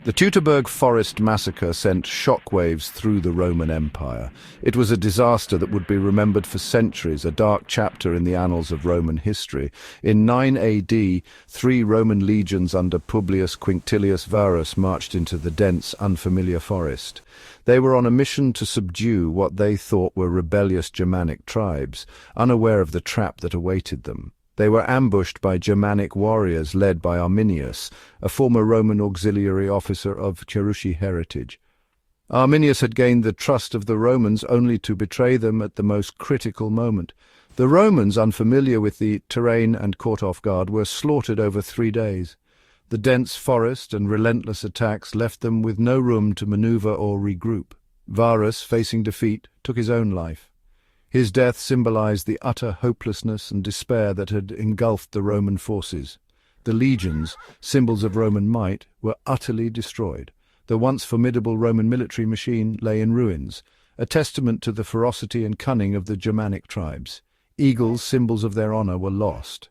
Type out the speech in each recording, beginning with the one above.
The Teutoburg Forest massacre sent shockwaves through the Roman Empire. It was a disaster that would be remembered for centuries, a dark chapter in the annals of Roman history. In 9 AD, 3 Roman legions under Publius Quinctilius Varus marched into the dense, unfamiliar forest. They were on a mission to subdue what they thought were rebellious Germanic tribes, unaware of the trap that awaited them. They were ambushed by Germanic warriors led by Arminius, a former Roman auxiliary officer of Cherusci heritage. Arminius had gained the trust of the Romans only to betray them at the most critical moment. The Romans, unfamiliar with the terrain and caught off guard, were slaughtered over 3 days. The dense forest and relentless attacks left them with no room to maneuver or regroup. Varus, facing defeat, took his own life. His death symbolized the utter hopelessness and despair that had engulfed the Roman forces. The legions, symbols of Roman might, were utterly destroyed. The once formidable Roman military machine lay in ruins, a testament to the ferocity and cunning of the Germanic tribes. Eagles, symbols of their honor, were lost.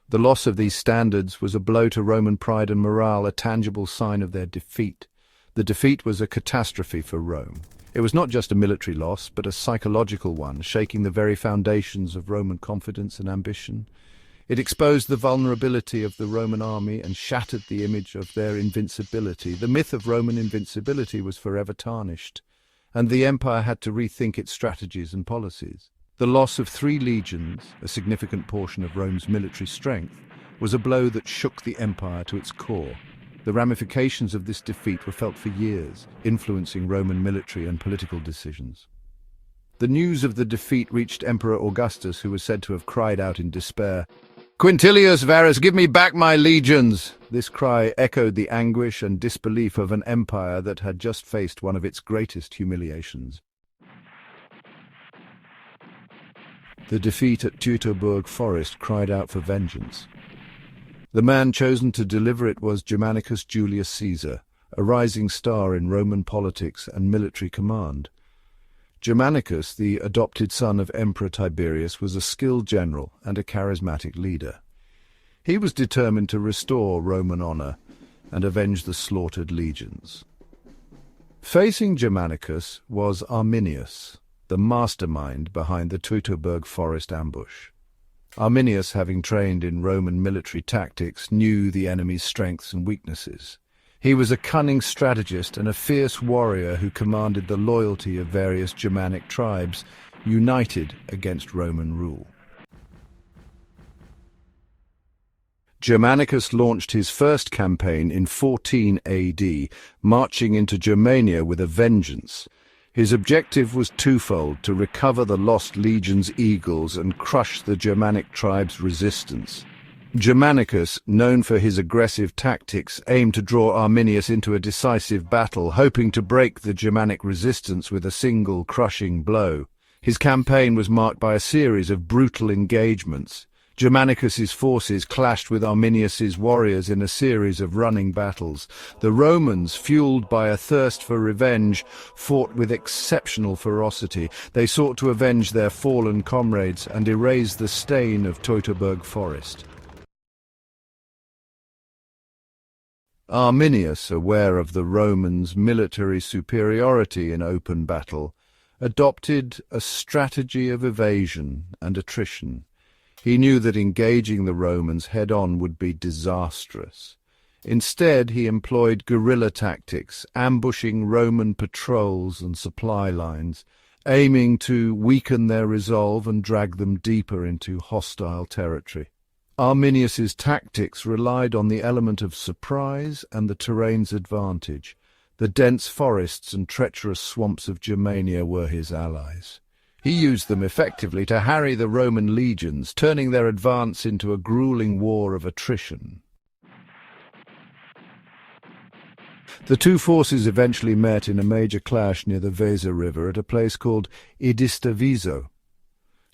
The loss of these standards was a blow to Roman pride and morale, a tangible sign of their defeat. The defeat was a catastrophe for Rome. It was not just a military loss, but a psychological one, shaking the very foundations of Roman confidence and ambition. It exposed the vulnerability of the Roman army and shattered the image of their invincibility. The myth of Roman invincibility was forever tarnished, and the empire had to rethink its strategies and policies. The loss of 3 legions, a significant portion of Rome's military strength, was a blow that shook the empire to its core. The ramifications of this defeat were felt for years, influencing Roman military and political decisions. The news of the defeat reached Emperor Augustus, who was said to have cried out in despair, "Quintilius Varus, give me back my legions!" This cry echoed the anguish and disbelief of an empire that had just faced one of its greatest humiliations. The defeat at Teutoburg Forest cried out for vengeance. The man chosen to deliver it was Germanicus Julius Caesar, a rising star in Roman politics and military command. Germanicus, the adopted son of Emperor Tiberius, was a skilled general and a charismatic leader. He was determined to restore Roman honor and avenge the slaughtered legions. Facing Germanicus was Arminius, the mastermind behind the Teutoburg Forest ambush. Arminius, having trained in Roman military tactics, knew the enemy's strengths and weaknesses. He was a cunning strategist and a fierce warrior who commanded the loyalty of various Germanic tribes, united against Roman rule. Germanicus launched his first campaign in 14 AD, marching into Germania with a vengeance. His objective was twofold: to recover the lost legion's eagles and crush the Germanic tribes' resistance. Germanicus, known for his aggressive tactics, aimed to draw Arminius into a decisive battle, hoping to break the Germanic resistance with a single crushing blow. His campaign was marked by a series of brutal engagements. Germanicus's forces clashed with Arminius's warriors in a series of running battles. The Romans, fueled by a thirst for revenge, fought with exceptional ferocity. They sought to avenge their fallen comrades and erase the stain of Teutoburg Forest. Arminius, aware of the Romans' military superiority in open battle, adopted a strategy of evasion and attrition. He knew that engaging the Romans head-on would be disastrous. Instead, he employed guerrilla tactics, ambushing Roman patrols and supply lines, aiming to weaken their resolve and drag them deeper into hostile territory. Arminius's tactics relied on the element of surprise and the terrain's advantage. The dense forests and treacherous swamps of Germania were his allies. He used them effectively to harry the Roman legions, turning their advance into a grueling war of attrition. The two forces eventually met in a major clash near the Weser River at a place called Edistaviso.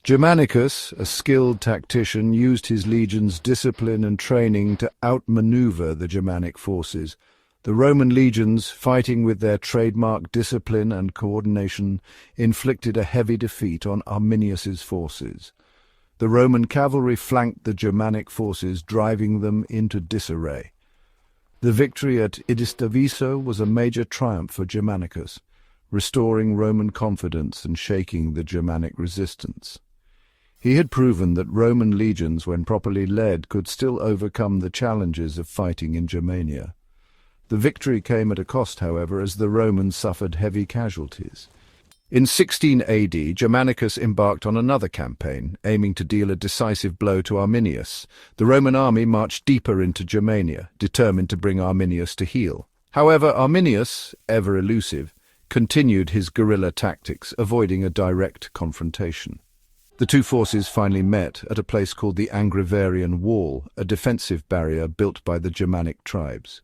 Germanicus, a skilled tactician, used his legion's discipline and training to outmaneuver the Germanic forces. The Roman legions, fighting with their trademark discipline and coordination, inflicted a heavy defeat on Arminius's forces. The Roman cavalry flanked the Germanic forces, driving them into disarray. The victory at Idistaviso was a major triumph for Germanicus, restoring Roman confidence and shaking the Germanic resistance. He had proven that Roman legions, when properly led, could still overcome the challenges of fighting in Germania. The victory came at a cost, however, as the Romans suffered heavy casualties. In 16 AD, Germanicus embarked on another campaign, aiming to deal a decisive blow to Arminius. The Roman army marched deeper into Germania, determined to bring Arminius to heel. However, Arminius, ever elusive, continued his guerrilla tactics, avoiding a direct confrontation. The two forces finally met at a place called the Angrivarian Wall, a defensive barrier built by the Germanic tribes.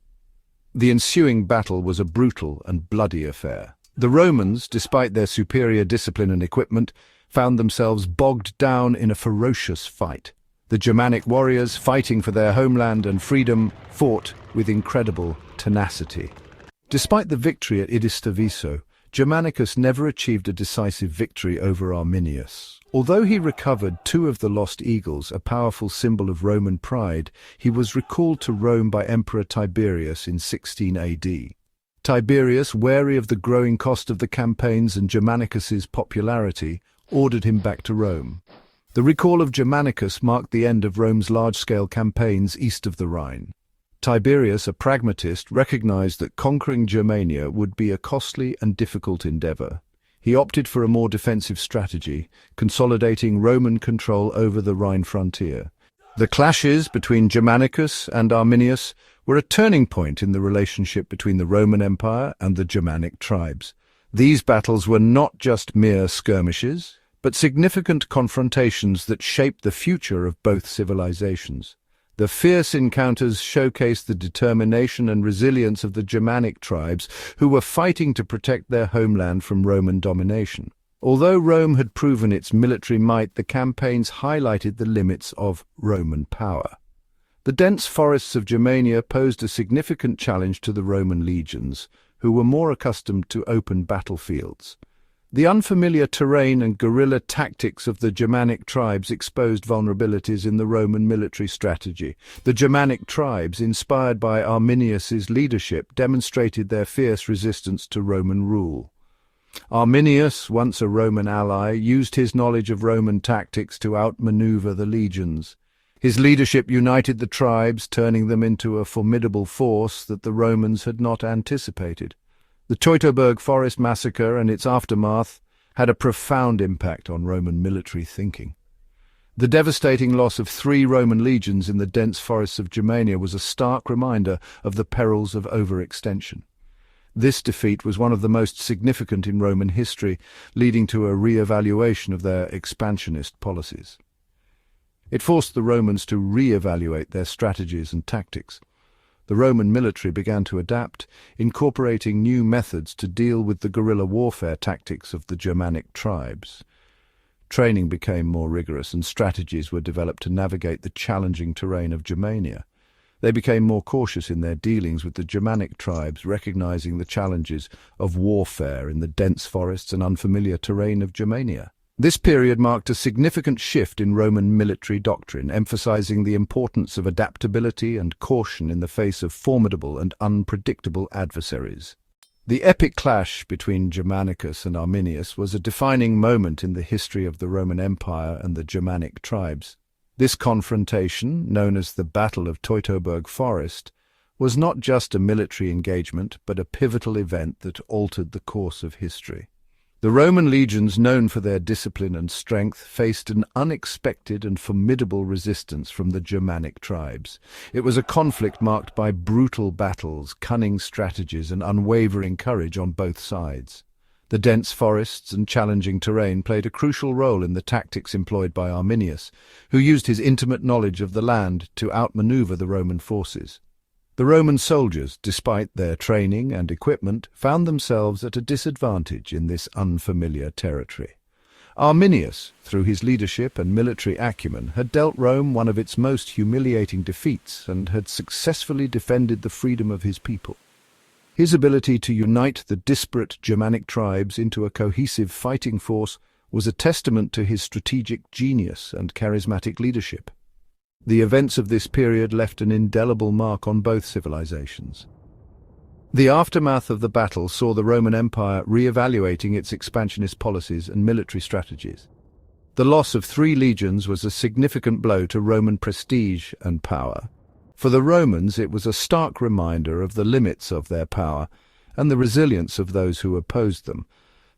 The ensuing battle was a brutal and bloody affair. The Romans, despite their superior discipline and equipment, found themselves bogged down in a ferocious fight. The Germanic warriors, fighting for their homeland and freedom, fought with incredible tenacity. Despite the victory at Idistaviso, Germanicus never achieved a decisive victory over Arminius. Although he recovered two of the lost eagles, a powerful symbol of Roman pride, he was recalled to Rome by Emperor Tiberius in 16 AD. Tiberius, wary of the growing cost of the campaigns and Germanicus's popularity, ordered him back to Rome. The recall of Germanicus marked the end of Rome's large-scale campaigns east of the Rhine. Tiberius, a pragmatist, recognized that conquering Germania would be a costly and difficult endeavor. He opted for a more defensive strategy, consolidating Roman control over the Rhine frontier. The clashes between Germanicus and Arminius were a turning point in the relationship between the Roman Empire and the Germanic tribes. These battles were not just mere skirmishes, but significant confrontations that shaped the future of both civilizations. The fierce encounters showcased the determination and resilience of the Germanic tribes who were fighting to protect their homeland from Roman domination. Although Rome had proven its military might, the campaigns highlighted the limits of Roman power. The dense forests of Germania posed a significant challenge to the Roman legions, who were more accustomed to open battlefields. The unfamiliar terrain and guerrilla tactics of the Germanic tribes exposed vulnerabilities in the Roman military strategy. The Germanic tribes, inspired by Arminius's leadership, demonstrated their fierce resistance to Roman rule. Arminius, once a Roman ally, used his knowledge of Roman tactics to outmaneuver the legions. His leadership united the tribes, turning them into a formidable force that the Romans had not anticipated. The Teutoburg Forest massacre and its aftermath had a profound impact on Roman military thinking. The devastating loss of 3 Roman legions in the dense forests of Germania was a stark reminder of the perils of overextension. This defeat was one of the most significant in Roman history, leading to a re-evaluation of their expansionist policies. It forced the Romans to re-evaluate their strategies and tactics. The Roman military began to adapt, incorporating new methods to deal with the guerrilla warfare tactics of the Germanic tribes. Training became more rigorous and strategies were developed to navigate the challenging terrain of Germania. They became more cautious in their dealings with the Germanic tribes, recognizing the challenges of warfare in the dense forests and unfamiliar terrain of Germania. This period marked a significant shift in Roman military doctrine, emphasizing the importance of adaptability and caution in the face of formidable and unpredictable adversaries. The epic clash between Germanicus and Arminius was a defining moment in the history of the Roman Empire and the Germanic tribes. This confrontation, known as the Battle of Teutoburg Forest, was not just a military engagement, but a pivotal event that altered the course of history. The Roman legions, known for their discipline and strength, faced an unexpected and formidable resistance from the Germanic tribes. It was a conflict marked by brutal battles, cunning strategies, and unwavering courage on both sides. The dense forests and challenging terrain played a crucial role in the tactics employed by Arminius, who used his intimate knowledge of the land to outmaneuver the Roman forces. The Roman soldiers, despite their training and equipment, found themselves at a disadvantage in this unfamiliar territory. Arminius, through his leadership and military acumen, had dealt Rome one of its most humiliating defeats and had successfully defended the freedom of his people. His ability to unite the disparate Germanic tribes into a cohesive fighting force was a testament to his strategic genius and charismatic leadership. The events of this period left an indelible mark on both civilizations. The aftermath of the battle saw the Roman Empire re-evaluating its expansionist policies and military strategies. The loss of 3 legions was a significant blow to Roman prestige and power. For the Romans, it was a stark reminder of the limits of their power and the resilience of those who opposed them.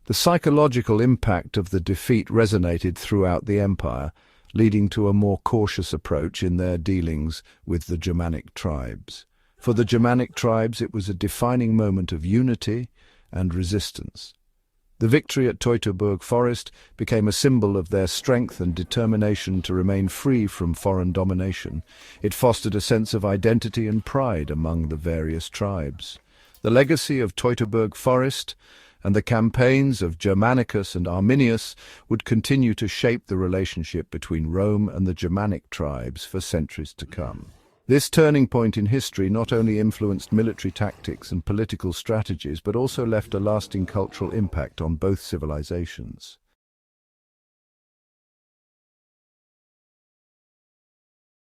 The psychological impact of the defeat resonated throughout the empire, leading to a more cautious approach in their dealings with the Germanic tribes. For the Germanic tribes, it was a defining moment of unity and resistance. The victory at Teutoburg Forest became a symbol of their strength and determination to remain free from foreign domination. It fostered a sense of identity and pride among the various tribes. The legacy of Teutoburg Forest and the campaigns of Germanicus and Arminius would continue to shape the relationship between Rome and the Germanic tribes for centuries to come. This turning point in history not only influenced military tactics and political strategies, but also left a lasting cultural impact on both civilizations.